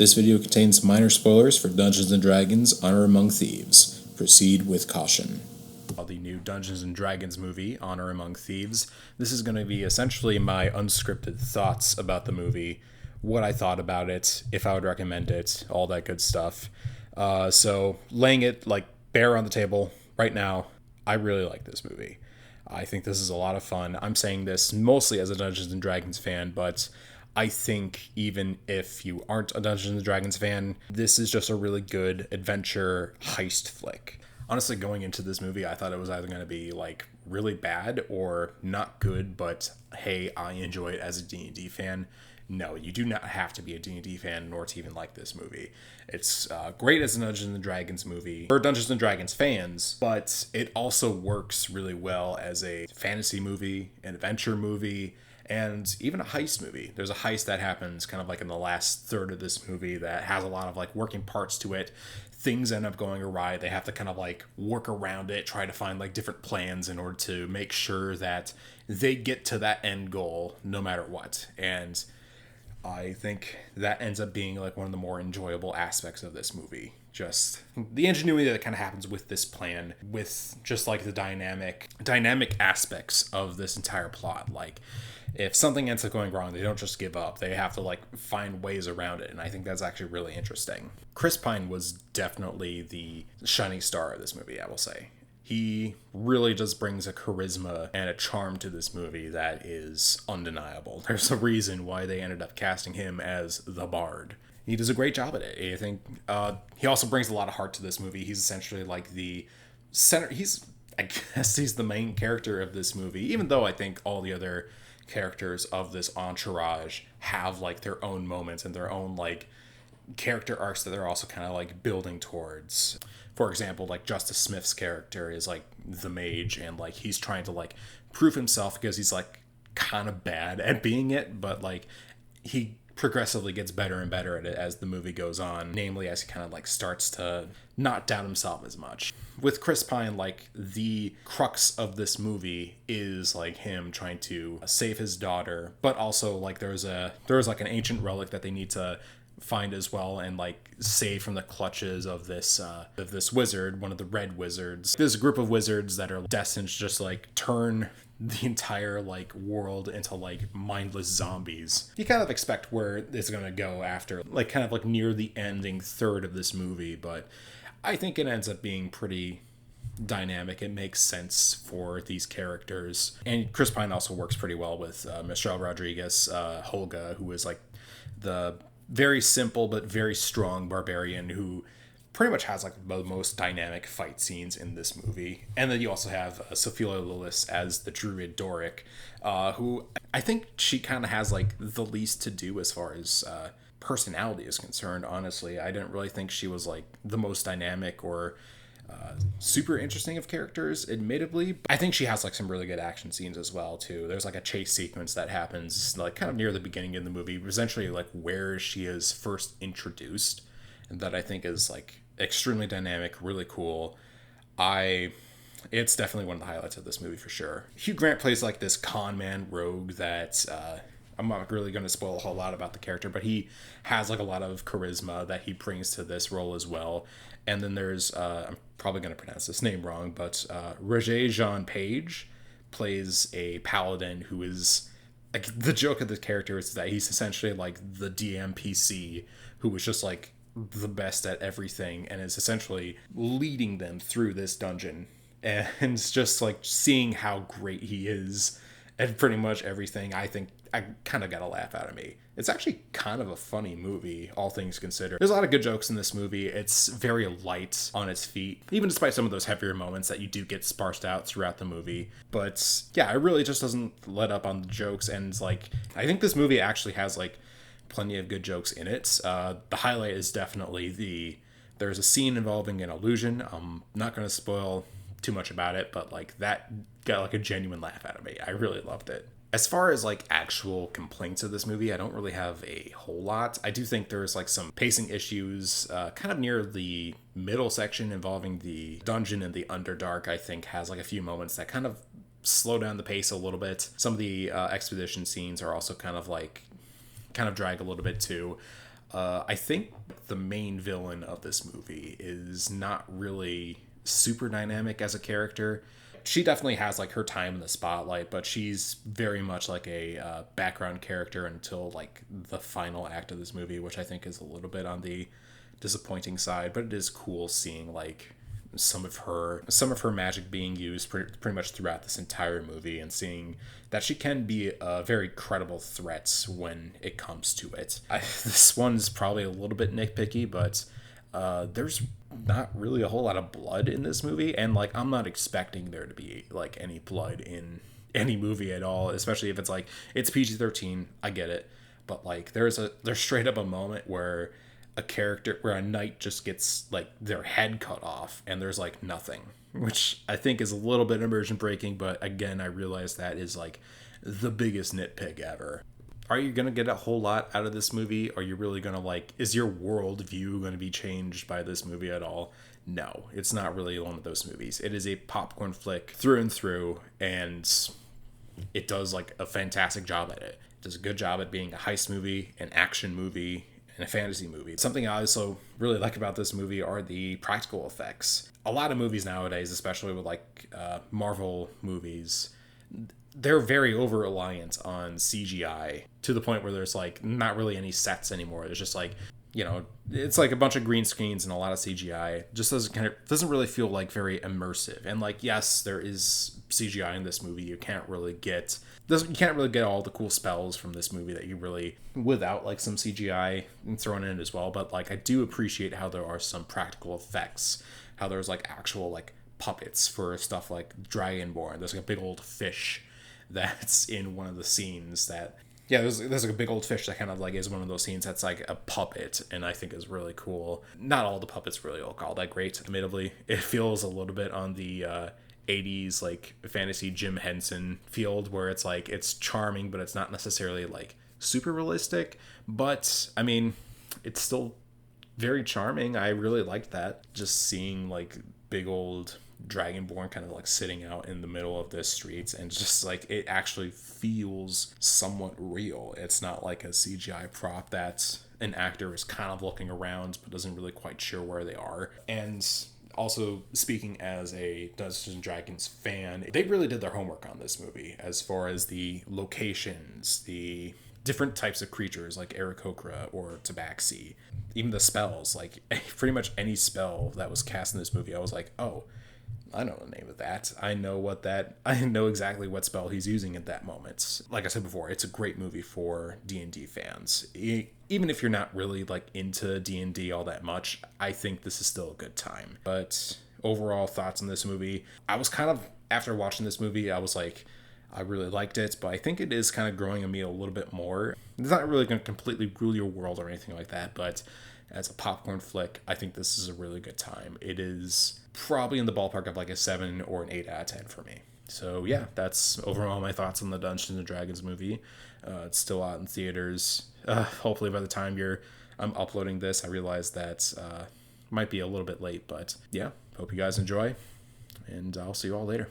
This video contains minor spoilers for Dungeons & Dragons Honor Among Thieves. Proceed with caution. The new Dungeons & Dragons movie, Honor Among Thieves. This is going to be essentially my unscripted thoughts about the movie, what I thought about it, if I would recommend it, all that good stuff. So laying it bare on the table right now, I really like this movie. I think this is a lot of fun. I'm saying this mostly as a Dungeons & Dragons fan, but I think even if you aren't a Dungeons & Dragons fan, this is just a really good adventure heist flick. Honestly, going into this movie, I thought it was either going to be really bad or not good, but hey, I enjoy it as a D&D fan. No, you do not have to be a D&D fan in order to even like this movie. It's great as a Dungeons & Dragons movie for Dungeons & Dragons fans, but it also works really well as a fantasy movie, an adventure movie, and even a heist movie. There's a heist that happens kind of in the last third of this movie that has a lot of working parts to it. Things end up going awry. They have to kind of work around it, try to find different plans in order to make sure that they get to that end goal no matter what. And I think that ends up being one of the more enjoyable aspects of this movie. Just the ingenuity that kind of happens with this plan, with just the dynamic aspects of this entire plot. If something ends up going wrong, they don't just give up. They have to find ways around it, and I think that's actually really interesting. Chris Pine was definitely the shining star of this movie, I will say. He really just brings a charisma and a charm to this movie that is undeniable. There's a reason why they ended up casting him as the Bard. He does a great job at it. I think he also brings a lot of heart to this movie. He's essentially the center. I guess he's the main character of this movie, even though I think all the other characters of this entourage have their own moments and their own character arcs that they're also kind of building towards. For example, Justice Smith's character is the mage, and he's trying to prove himself because he's kind of bad at being it, but he progressively gets better and better at it as the movie goes on, namely as he kind of starts to not doubt himself as much. With Chris Pine, the crux of this movie is him trying to save his daughter, but also there's an ancient relic that they need to find as well and save from the clutches of this wizard, one of the red wizards. There's a group of wizards that are destined to just turn the entire world into mindless zombies. You kind of expect where it's gonna go after near the ending third of this movie, but I think it ends up being pretty dynamic. It makes sense for these characters, and Chris Pine also works pretty well with Michelle Rodriguez, Holga, who is the very simple but very strong barbarian who pretty much has the most dynamic fight scenes in this movie. And then you also have Sophia Lillis as the druid Doric, who I think she kind of has the least to do as far as personality is concerned. Honestly, I didn't really think she was the most dynamic or super interesting of characters, admittedly. I think she has some really good action scenes as well too. There's a chase sequence that happens kind of near the beginning of the movie, essentially where she is first introduced, and that I think is extremely dynamic, really cool. It's definitely one of the highlights of this movie for sure. Hugh Grant plays this con man rogue that I'm not really going to spoil a whole lot about the character, but he has a lot of charisma that he brings to this role as well. And then there's I'm probably going to pronounce this name wrong, but Regé-Jean Page plays a paladin who is the joke of this character is that he's essentially the DMPC who was just the best at everything and is essentially leading them through this dungeon, and it's just seeing how great he is at pretty much everything. I think I kind of got a laugh out of me. It's actually kind of a funny movie, all things considered. There's a lot of good jokes in this movie. It's very light on its feet, even despite some of those heavier moments that you do get sparsed out throughout the movie. But yeah, it really just doesn't let up on the jokes, and I think this movie actually has plenty of good jokes in it. The highlight is definitely there's a scene involving an illusion. I'm not going to spoil too much about it, but that got a genuine laugh out of me. I really loved it. As far as actual complaints of this movie, I don't really have a whole lot. I do think there's some pacing issues kind of near the middle section involving the dungeon and the Underdark. I think has a few moments that kind of slow down the pace a little bit. Some of the exposition scenes are also kind of drag a little bit too. I think the main villain of this movie is not really super dynamic as a character. She definitely has like her time in the spotlight, but she's very much like a background character until like the final act of this movie, which I think is a little bit on the disappointing side. But it is cool seeing like some of her magic being used pretty much throughout this entire movie, and seeing that she can be a very credible threat when it comes to it. This one's probably a little bit nitpicky, but there's not really a whole lot of blood in this movie, and like I'm not expecting there to be like any blood in any movie at all, especially if it's like it's PG-13. I get it, but like there's straight up a moment where a knight just gets like their head cut off and there's like nothing, which I think is a little bit immersion breaking, but again, I realize that is like the biggest nitpick ever. Are you gonna get a whole lot out of this movie? Are you really gonna like, is your world view gonna be changed by this movie at all? No, it's not really one of those movies. It is a popcorn flick through and through, and it does like a fantastic job at it. It does a good job at being a heist movie, an action movie, and a fantasy movie. Something I also really like about this movie are the practical effects. A lot of movies nowadays, especially with like Marvel movies, they're very over reliant on CGI to the point where there's like not really any sets anymore. There's just like, it's like a bunch of green screens and a lot of CGI. It just doesn't really feel like very immersive. And like, yes, there is CGI in this movie. You can't really get all the cool spells from this movie that you really, without like some CGI thrown in as well. But like, I do appreciate how there are some practical effects, how there's like actual like puppets for stuff like Dragonborn. There's like a big old fish that's in one of the scenes that, yeah, there's like a big old fish that kind of like is one of those scenes that's like a puppet, and I think is really cool. Not all the puppets really look all that great, admittedly. It feels a little bit on the 80s like fantasy Jim Henson field, where it's like it's charming, but it's not necessarily like super realistic. But I mean, it's still very charming. I really liked that. Just seeing like big old Dragonborn kind of like sitting out in the middle of the streets, and just like it actually feels somewhat real. It's not like a CGI prop that an actor is kind of looking around but doesn't really quite sure where they are. And also, speaking as a Dungeons and Dragons fan, they really did their homework on this movie as far as the locations, the different types of creatures like Aarakocra or Tabaxi, even the spells. Like pretty much any spell that was cast in this movie, I was like, oh, I know the name of that. I know exactly what spell he's using at that moment. Like I said before, it's a great movie for D&D fans. Even if you're not really like into D&D all that much, I think this is still a good time. But overall thoughts on this movie, I was kind of, after watching this movie, I was like, I really liked it, but I think it is kind of growing on me a little bit more. It's not really going to completely rule your world or anything like that, but as a popcorn flick, I think this is a really good time. It is probably in the ballpark of like a 7 or an 8 out of 10 for me. So yeah, that's overall my thoughts on the Dungeons and Dragons movie. It's still out in theaters. Hopefully by the time I'm uploading this, I realize that might be a little bit late, but yeah, hope you guys enjoy, and I'll see you all later.